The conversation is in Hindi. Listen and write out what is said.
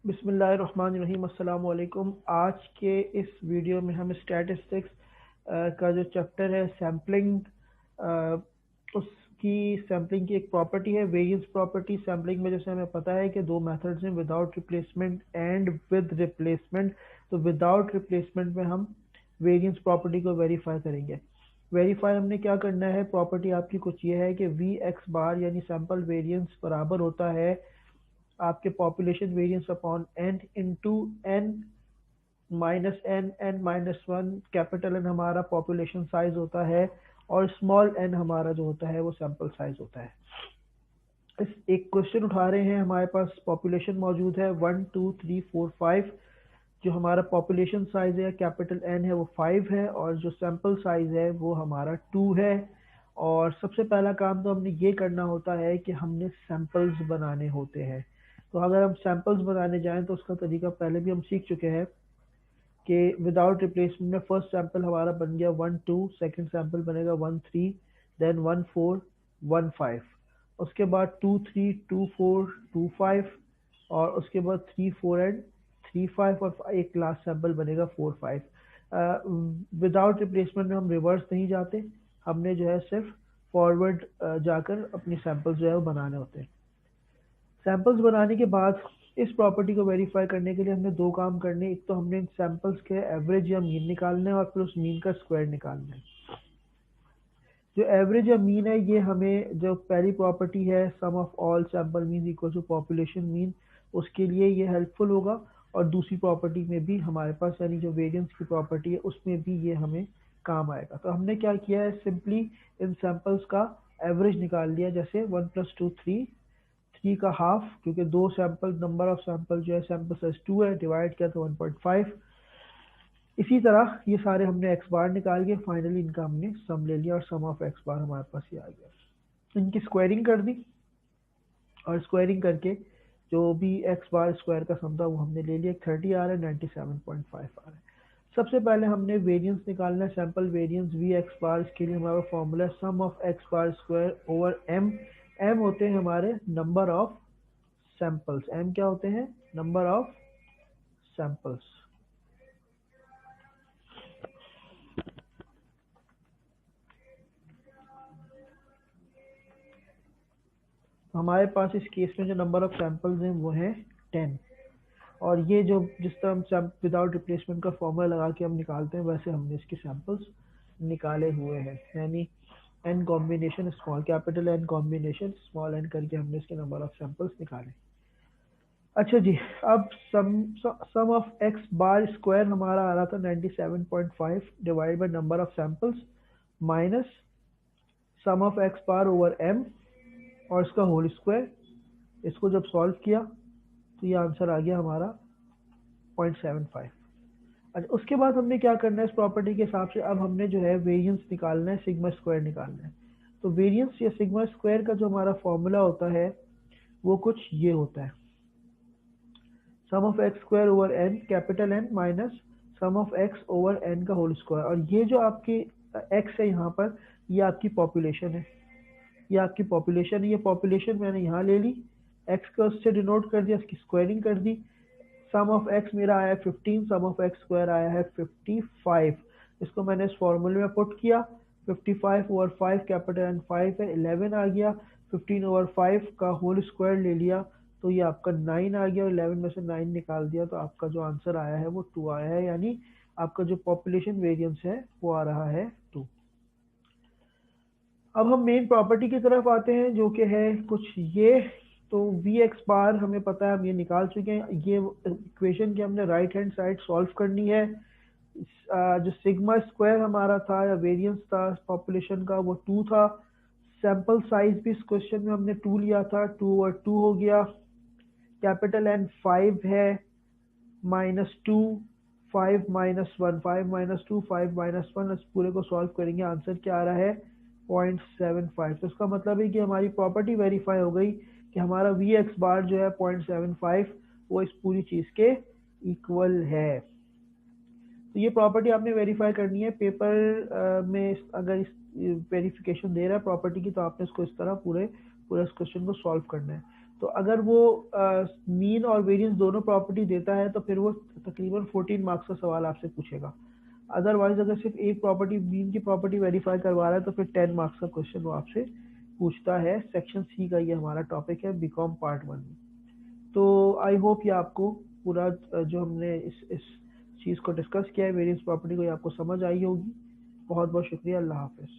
बिस्मिल्लाहिर्रहमानिर्रहीम अस्सलाम वालेकुम। आज के इस वीडियो में हम स्टैटिस्टिक्स का जो चैप्टर है सैम्पलिंग, उसकी सैम्पलिंग की एक प्रॉपर्टी है वेरिएंस प्रॉपर्टी। सैम्पलिंग में जैसे हमें पता है कि दो मेथड्स हैं, without replacement and with replacement. तो विदाउट रिप्लेसमेंट में हम वेरिएंस प्रॉपर्टी को वेरीफाई करेंगे। वेरीफाई हमने क्या करना है, प्रॉपर्टी आपकी कुछ ये है कि वी एक्स बार यानी सैम्पल वेरिएंस बराबर होता है आपके population variance upon N into N minus N minus one. Capital N हमारा पॉपुलेशन साइज होता है और स्मॉल एन हमारा जो होता है वो सैंपल साइज होता है। इस एक क्वेश्चन उठा रहे हैं, हमारे पास पॉपुलेशन मौजूद है 1 2 3 4 5। जो हमारा पॉपुलेशन साइज है कैपिटल एन है वो 5 है और जो सैंपल साइज है वो हमारा 2 है। और सबसे पहला काम तो हमने ये करना होता है कि हमने सैंपल्स बनाने होते हैं। तो अगर हम सैंपल्स बनाने जाएं तो उसका तरीका पहले भी हम सीख चुके हैं कि विदाउट रिप्लेसमेंट में फर्स्ट सैंपल हमारा बन गया 1 2, सेकंड सैंपल बनेगा 1 3, देन 1 4 1 5। उसके बाद 2 3 2 4 2 5 और उसके बाद 3 4 एंड 3 5 और एक लास्ट सैंपल बनेगा 4 5। विदाउट रिप्लेसमेंट में हम रिवर्स नहीं जाते, हमने जो है सिर्फ फॉरवर्ड जाकर अपनी सैंपल्स जो है वो बनाने होते हैं। सैंपल्स बनाने के बाद इस प्रॉपर्टी को वेरीफाई करने के लिए हमने दो काम करने। एक तो हमने सैंपल्स के एवरेज या मीन निकालना है और फिर उस मीन का स्क्वायर निकालना है। जो एवरेज या मीन है ये हमें जो पहली प्रॉपर्टी है sum of all sample mean equal to population mean, उसके लिए ये हेल्पफुल होगा। और दूसरी प्रॉपर्टी में भी हमारे पास यानी जो वेरिएंस की प्रॉपर्टी है उसमें भी ये हमें काम आएगा। तो हमने क्या किया है, सिंपली इन सैंपल्स का एवरेज निकाल लिया। जैसे 1 + 2 3, 3 का हाफ, क्योंकि दो सैंपल नंबर ऑफ सैंपल जो है सैंपल साइज 2 है, डिवाइड किया तो 1.5। इसी तरह ये सारे हमने एक्स बार निकाल के फाइनली इनका हमने सम ले लिया और सम ऑफ एक्स बार हमारे पास ये आ गया। इनकी स्क्वायरिंग कर दी और स्क्वायरिंग करके जो भी एक्स बार स्क्वायर का सम था वो हमने ले लिया। 30 आ रहा है, 97.5 आ रहा है। सबसे पहले हमने वेरिएंस निकालना है, sample variance V X bar. इसके लिए हमारा formula sum of X bar square over M. M होते हैं हमारे नंबर ऑफ सैंपल्स। एम क्या होते हैं, नंबर ऑफ सैंपल्स। हमारे पास इस केस में जो नंबर ऑफ सैंपल्स हैं वो है 10। और ये जो जिस तरह हम विदाउट रिप्लेसमेंट का फॉर्मूला लगा के हम निकालते हैं वैसे हमने इसके सैंपल्स निकाले हुए हैं। यानी N combination small capital N combination small N करके हमने इसके नंबर ऑफ सैंपल्स निकाले। अच्छा जी, अब sum of X bar square हमारा आ रहा था 97.5 divide by number of samples minus sum of X bar over M और इसका होल स्क्वायर। इसको जब सॉल्व किया तो ये आंसर आ गया हमारा 0.75। अच्छा, उसके बाद हमने क्या करना है, इस प्रॉपर्टी के हिसाब से अब हमने जो है वेरिएंस निकालना है, सिग्मा स्क्वायर निकालना है। तो वेरिएंस या सिग्मा स्क्वायर का जो हमारा फॉर्मूला होता है वो कुछ ये होता है, sum of x square over n capital n minus sum of x over n का होल स्क्वायर। और ये जो आपकी एक्स है यहाँ पर, ये आपकी पॉपुलेशन है। ये आपकी पॉपुलेशन है, ये पॉपुलेशन मैंने यहाँ ले ली, एक्स को उससे डिनोट कर दिया, इसकी स्क्वायरिंग कर दी। सम ऑफ एक्स मेरा आया 15, सम ऑफ एक्स स्क्वायर आया है 55। इसको मैंने इस फॉर्मूले में पुट किया, 55 ओवर 5 कैपिटल एन 5 है, 11 आ गया। 15 ओवर 5 का होल स्क्वायर ले लिया तो ये आपका 9 आ गया और 11 में से 9 निकाल दिया तो आपका जो आंसर आया है वो 2 आया है। यानी आपका जो पॉपुलेशन वेरिएंस है वो आ रहा है 2। अब हम मेन प्रॉपर्टी की तरफ आते हैं जो कि है कुछ ये। तो वी एक्स बार हमें पता है, हम ये निकाल चुके हैं। ये इक्वेशन की हमने राइट हैंड साइड सॉल्व करनी है। जो सिग्मा स्क्वायर हमारा था या वेरिएंस था पॉपुलेशन का वो 2 था। सैंपल साइज भी इस क्वेश्चन में हमने 2 लिया था, 2 और 2 हो गया। कैपिटल एन 5 है, -2, 5 -1, 5 -2, 5 -1। इस पूरे को सॉल्व करेंगे, आंसर क्या आ रहा है 0.75। तो इसका मतलब है कि हमारी प्रॉपर्टी वेरीफाई हो गई कि हमारा वी एक्स बार जो है 0.75 वो इस पूरी चीज़ के इक्वल है। तो ये प्रॉपर्टी आपने वेरीफाई करनी है। पेपर में अगर इस वेरिफिकेशन दे रहा है प्रॉपर्टी की तो आपने इसको इस तरह पूरे पूरे इस क्वेश्चन को सॉल्व करना है। तो अगर वो मीन और वेरिएंस दोनों प्रॉपर्टी देता है तो फिर वो तकरीबन 14 मार्क्स का सवाल आपसे पूछेगा। अदरवाइज अगर सिर्फ एक प्रॉपर्टी मीन की प्रॉपर्टी वेरीफाई करवा रहा है तो फिर 10 मार्क्स का क्वेश्चन वो आपसे पूछता है। सेक्शन सी का ये हमारा टॉपिक है बीकॉम पार्ट 1 में। तो आई होप ये आपको पूरा जो हमने इस चीज़ को डिस्कस किया है वेरियस प्रॉपर्टी को, ये आपको समझ आई होगी। बहुत बहुत शुक्रिया। अल्लाह हाफिज़।